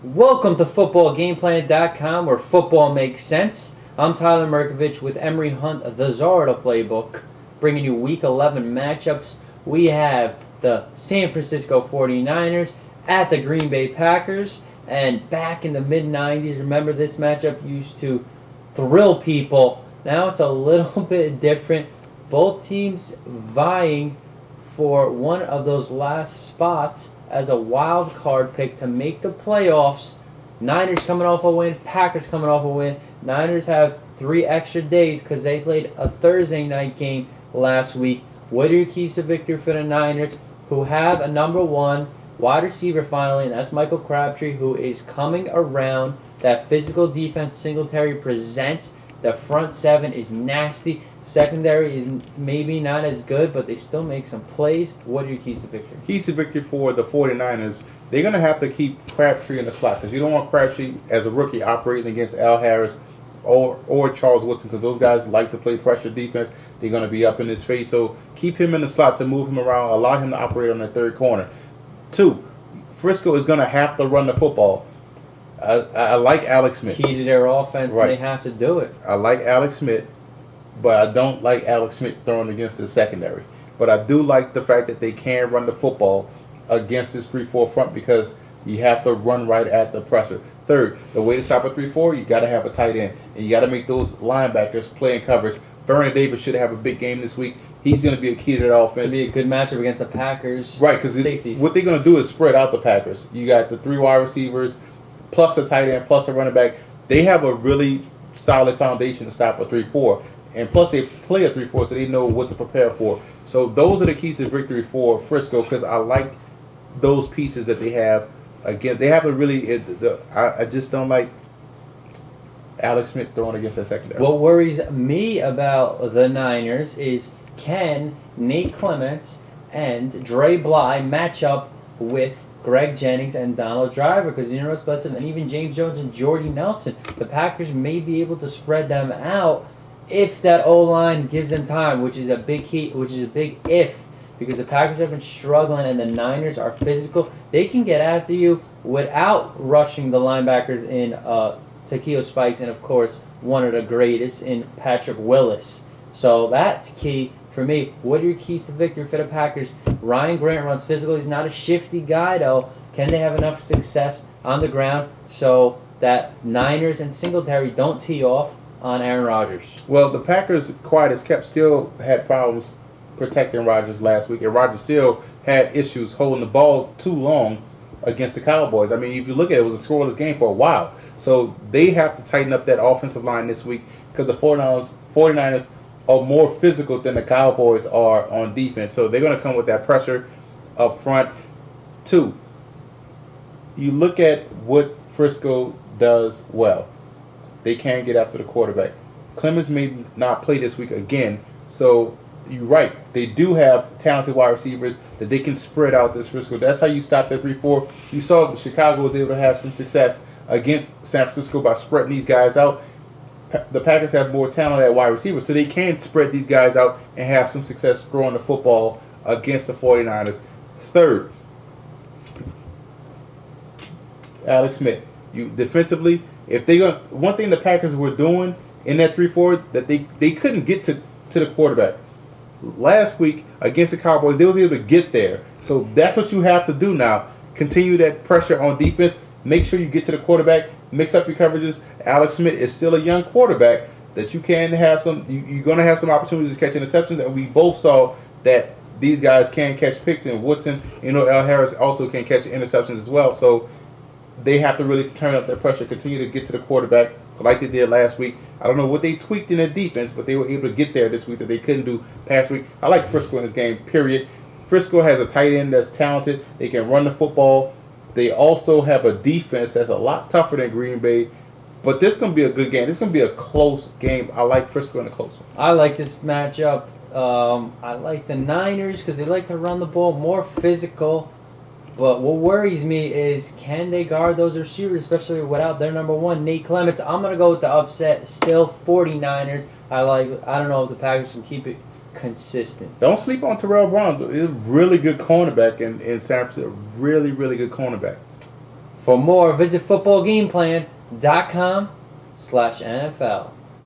Welcome to FootballGameplan.com, where football makes sense. I'm Tyler Merkovich with Emery Hunt, the Czar of the Playbook, bringing you Week 11 matchups. We have the San Francisco 49ers at the Green Bay Packers. And back in the mid-90s, remember this matchup used to thrill people. Now it's a little bit different. Both teams vying for one of those last spots as a wild card pick to make the playoffs. Niners coming off a win, Packers coming off a win. Niners have 3 extra days because they played a Thursday night game last week. What are your keys to victory for the Niners, who have a number 1 wide receiver finally, and that's Michael Crabtree, who is coming around. That physical defense Singletary presents. The front 7 is nasty. Secondary is maybe not as good, but they still make some plays. What are your keys to victory? Keys to victory for the 49ers, they're going to have to keep Crabtree in the slot because you don't want Crabtree as a rookie operating against Al Harris or Charles Woodson, because those guys like to play pressure defense. They're going to be up in his face. So keep him in the slot to move him around, allow him to operate on the third corner. 2, Frisco is going to have to run the football. I like Alex Smith. Key to their offense, right. And they have to do it. I like Alex Smith, but I don't like Alex Smith throwing against the secondary. But I do like the fact that they can run the football against this 3-4 front because you have to run right at the pressure. 3rd, the way to stop a 3-4, you got to have a tight end. And you got to make those linebackers play in coverage. Vernon Davis should have a big game this week. He's going to be a key to that offense. It's going to be a good matchup against the Packers. Right, because what they're going to do is spread out the Packers. You got the 3 wide receivers, plus the tight end, plus the running back. They have a really solid foundation to stop a 3-4. And plus, they play a 3-4, so they know what to prepare for. So those are the keys to victory for Frisco, because I like those pieces that they have. Again, they have a really. I just don't like Alex Smith throwing against that secondary. What worries me about the Niners is, can Nate Clements and Dre Bly match up with Greg Jennings and Donald Driver? Because you know what's best, and even James Jones and Jordy Nelson, the Packers may be able to spread them out if that O-line gives them time, which is a big key, which is a big if, because the Packers have been struggling and the Niners are physical. They can get after you without rushing the linebackers in Takeo Spikes and, of course, one of the greatest in Patrick Willis. So that's key for me. What are your keys to victory for the Packers? Ryan Grant runs physical. He's not a shifty guy, though. Can they have enough success on the ground so that Niners and Singletary don't tee off on Aaron Rodgers? Well, the Packers, quiet as kept, still had problems protecting Rodgers last week, and Rodgers still had issues holding the ball too long against the Cowboys. I mean, if you look at it, it was a scoreless game for a while. So they have to tighten up that offensive line this week because the 49ers are more physical than the Cowboys are on defense. So they're going to come with that pressure up front. 2, you look at what Frisco does well. They can get after the quarterback. Clemens may not play this week again, so you're right. They do have talented wide receivers that they can spread out this Frisco. That's how you stop that 3-4. You saw Chicago was able to have some success against San Francisco by spreading these guys out. The Packers have more talent at wide receiver, so they can spread these guys out and have some success throwing the football against the 49ers. 3rd, Alex Smith. You defensively, if they go, one thing the Packers were doing in that 3-4 that they couldn't get to the quarterback. Last week against the Cowboys, they was able to get there. So that's what you have to do now. Continue that pressure on defense. Make sure you get to the quarterback. Mix up your coverages. Alex Smith is still a young quarterback that you can have some. You're going to have some opportunities to catch interceptions, and we both saw that these guys can catch picks. And Woodson, Al Harris also can catch interceptions as well. So they have to really turn up their pressure, continue to get to the quarterback like they did last week. I don't know what they tweaked in their defense, but they were able to get there this week that they couldn't do past week. I like Frisco in this game, period. Frisco has a tight end that's talented. They can run the football. They also have a defense that's a lot tougher than Green Bay. But this is going to be a good game. This is going to be a close game. I like Frisco in a close one. I like this matchup. I like the Niners because they like to run the ball, more physical. But what worries me is, can they guard those receivers, especially without their number 1, Nate Clements? I'm going to go with the upset. Still 49ers. I don't know if the Packers can keep it consistent. Don't sleep on Terrell Brown. He's a really good cornerback in San Francisco. Really, really good cornerback. For more, visit footballgameplan.com/NFL.